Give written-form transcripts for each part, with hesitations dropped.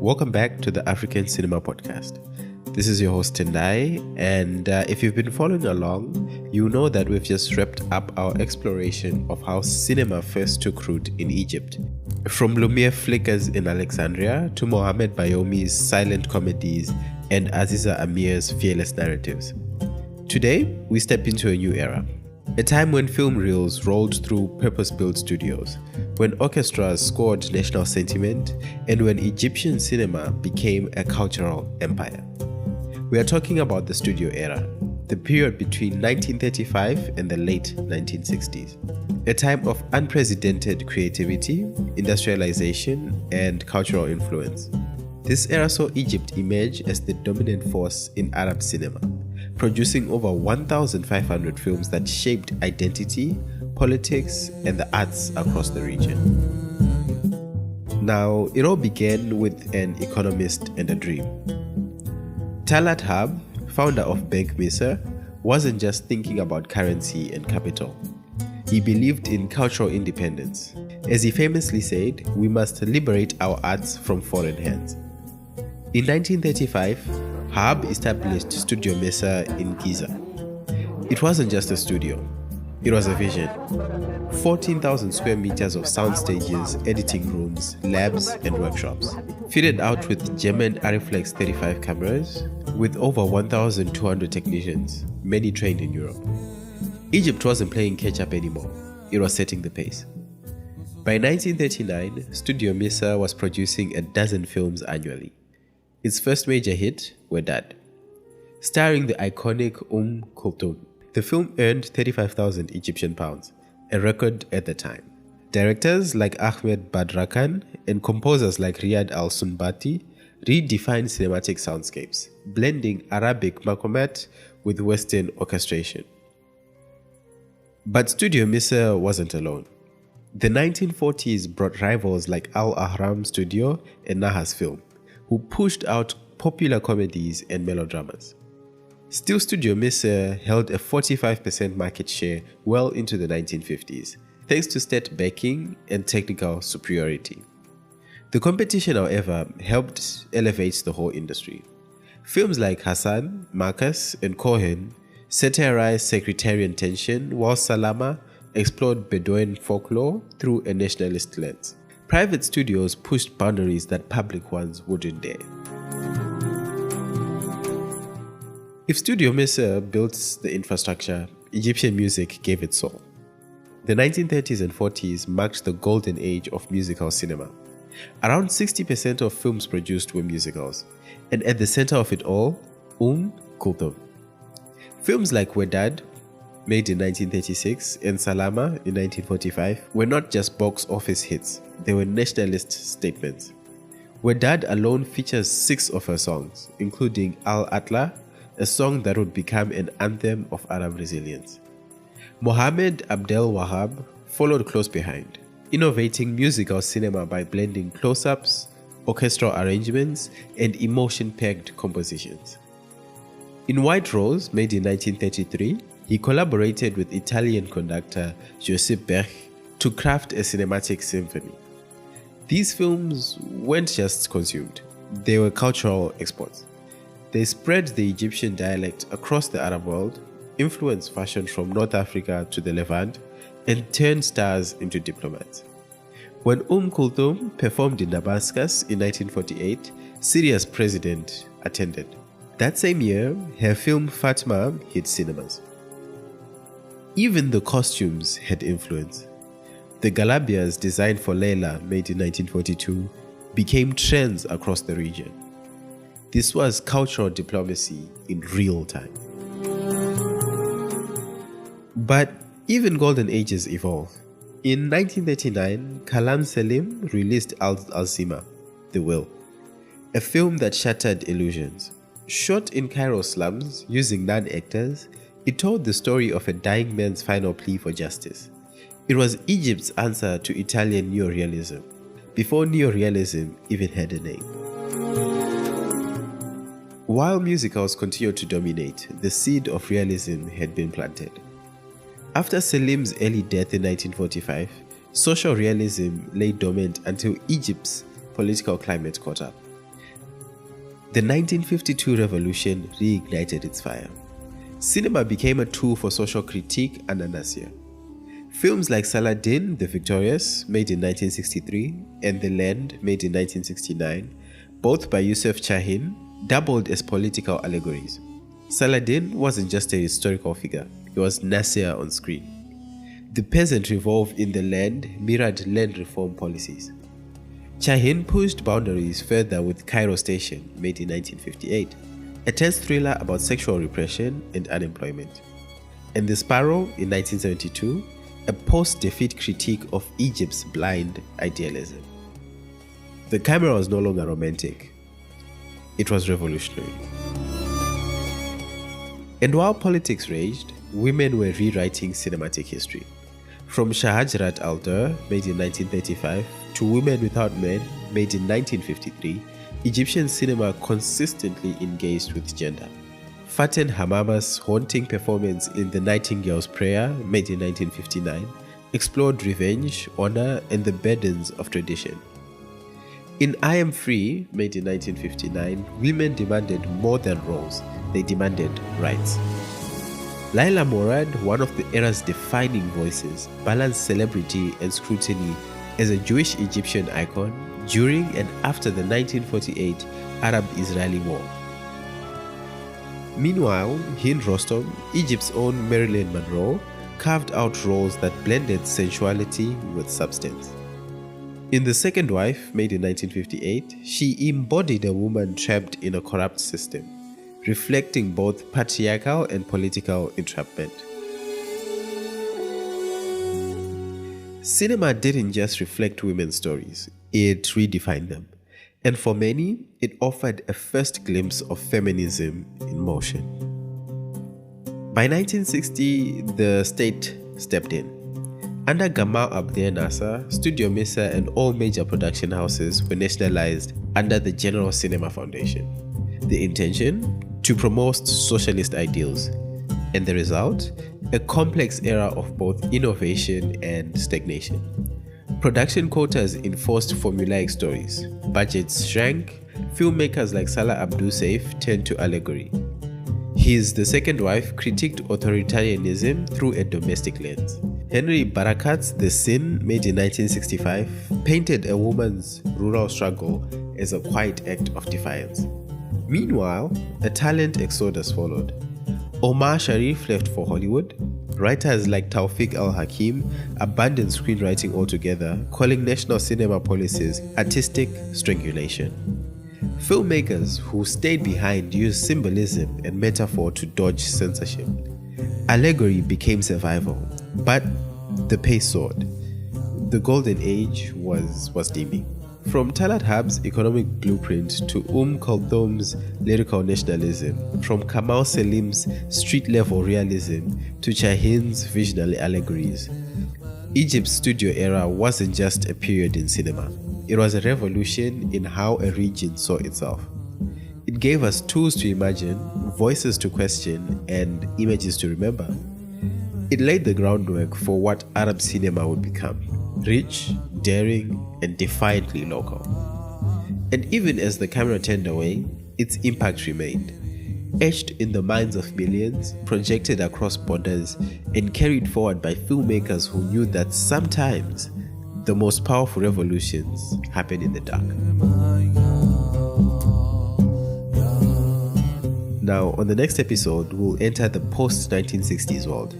Welcome back to the African Cinema Podcast. This is your host Tendai, and if you've been following along, you know that we've just wrapped up our exploration of how cinema first took root in Egypt. From Lumiere flickers in Alexandria to Mohamed Bayomi's silent comedies and Aziza Amir's fearless narratives. Today, we step into a new era. A time when film reels rolled through purpose-built studios, when orchestras scored national sentiment, and when Egyptian cinema became a cultural empire. We are talking about the studio era, the period between 1935 and the late 1960s. A time of unprecedented creativity, industrialization, and cultural influence. This era saw Egypt emerge as the dominant force in Arab cinema, producing over 1,500 films that shaped identity, politics, and the arts across the region. Now, it all began with an economist and a dream. Talaat Harb, founder of Bank Misr, wasn't just thinking about currency and capital. He believed in cultural independence. As he famously said, we must liberate our arts from foreign hands. In 1935, Harb established Studio Misr in Giza. It wasn't just a studio, it was a vision. 14,000 square meters of sound stages, editing rooms, labs, and workshops. Fitted out with German Ariflex 35 cameras, with over 1,200 technicians, many trained in Europe. Egypt wasn't playing catch-up anymore, it was setting the pace. By 1939, Studio Misr was producing a dozen films annually. Its first major hit, Wedad. Starring the iconic Kulthum, the film earned 35,000 Egyptian pounds, a record at the time. Directors like Ahmed Badrakan and composers like Riyad al-Sunbati redefined cinematic soundscapes, blending Arabic maqamat with Western orchestration. But Studio Misr wasn't alone. The 1940s brought rivals like Al Ahram Studio and Nahas Film, who pushed out popular comedies and melodramas. Still, Studio Misr held a 45% market share well into the 1950s, thanks to state backing and technical superiority. The competition, however, helped elevate the whole industry. Films like Hassan, Marcus, and Cohen satirized sectarian tension, while Salama explored Bedouin folklore through a nationalist lens. Private studios pushed boundaries that public ones wouldn't dare. If Studio Misr built the infrastructure, Egyptian music gave it soul. The 1930s and 40s marked the golden age of musical cinema. Around 60% of films produced were musicals, and at the center of it all, Kulthum. Films like Wedad, made in 1936, and Salama in 1945, were not just box office hits, they were nationalist statements. Wedad alone features 6 of her songs, including Al Atla, a song that would become an anthem of Arab resilience. Mohamed Abdel Wahab followed close behind, innovating musical cinema by blending close-ups, orchestral arrangements, and emotion-packed compositions. In White Rose, made in 1933, he collaborated with Italian conductor Youssef Chahine to craft a cinematic symphony. These films weren't just consumed, they were cultural exports. They spread the Egyptian dialect across the Arab world, influenced fashion from North Africa to the Levant, and turned stars into diplomats. When Kulthum performed in Damascus in 1948, Syria's president attended. That same year, her film Fatma hit cinemas. Even the costumes had influence. The galabias designed for Layla, made in 1942, became trends across the region. This was cultural diplomacy in real time. But even golden ages evolve. In 1939, Kamal Selim released Al-Zima, The Will, a film that shattered illusions. Shot in Cairo slums using non-actors, it told the story of a dying man's final plea for justice. It was Egypt's answer to Italian neorealism, before neorealism even had a name. While musicals continued to dominate, the seed of realism had been planted. After Selim's early death in 1945, social realism lay dormant until Egypt's political climate caught up. The 1952 revolution reignited its fire. Cinema became a tool for social critique and Nasir. Films like Saladin the Victorious, made in 1963, and The Land, made in 1969, both by Youssef Chahine, doubled as political allegories. Saladin wasn't just a historical figure, he was Nasir on screen. The peasant revolt in The Land mirrored land reform policies. Chahine pushed boundaries further with Cairo Station, made in 1958, a tense thriller about sexual repression and unemployment. And The Sparrow in 1972, a post-defeat critique of Egypt's blind idealism. The camera was no longer romantic, it was revolutionary. And while politics raged, women were rewriting cinematic history. From Shahajrat al-Dur, made in 1935, to Women Without Men, made in 1953, Egyptian cinema consistently engaged with gender. Faten Hamama's haunting performance in The Nightingale's Prayer, made in 1959, explored revenge, honor, and the burdens of tradition. In I Am Free, made in 1959, women demanded more than roles, they demanded rights. Laila Morad, one of the era's defining voices, balanced celebrity and scrutiny as a Jewish Egyptian icon during and after the 1948 Arab-Israeli War. Meanwhile, Hind Rostom, Egypt's own Marilyn Monroe, carved out roles that blended sensuality with substance. In The Second Wife, made in 1958, she embodied a woman trapped in a corrupt system, reflecting both patriarchal and political entrapment. Cinema didn't just reflect women's stories, it redefined them. And for many, it offered a first glimpse of feminism in motion. By 1960, the state stepped in. Under Kamal Abdel Wahab, Studio Misr and all major production houses were nationalized under the General Cinema Foundation. The intention? To promote socialist ideals. And the result? A complex era of both innovation and stagnation. Production quotas enforced formulaic stories. Budgets shrank. Filmmakers like Salah Abdul Saif turned to allegory. His The Second Wife critiqued authoritarianism through a domestic lens. Henry Barakat's The Sin, made in 1965, painted a woman's rural struggle as a quiet act of defiance. Meanwhile, a talent exodus followed. Omar Sharif left for Hollywood. Writers like Tawfiq al-Hakim abandoned screenwriting altogether, calling national cinema policies artistic strangulation. Filmmakers who stayed behind used symbolism and metaphor to dodge censorship. Allegory became survival, but the pace soared. The golden age was dimming. From Talaat Harb's economic blueprint to Kulthum's lyrical nationalism, from Kamal Selim's street-level realism to Chahine's visionary allegories, Egypt's studio era wasn't just a period in cinema. It was a revolution in how a region saw itself. It gave us tools to imagine, voices to question, and images to remember. It laid the groundwork for what Arab cinema would become: rich, daring, and defiantly local. And even as the camera turned away, its impact remained, etched in the minds of millions, projected across borders, and carried forward by filmmakers who knew that sometimes the most powerful revolutions happen in the dark. Now, on the next episode, we'll enter the post-1960s world.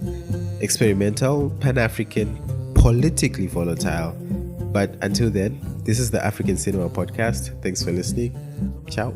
Experimental, Pan-African, politically volatile. But until then, this is the African Cinema Podcast. Thanks for listening. Ciao.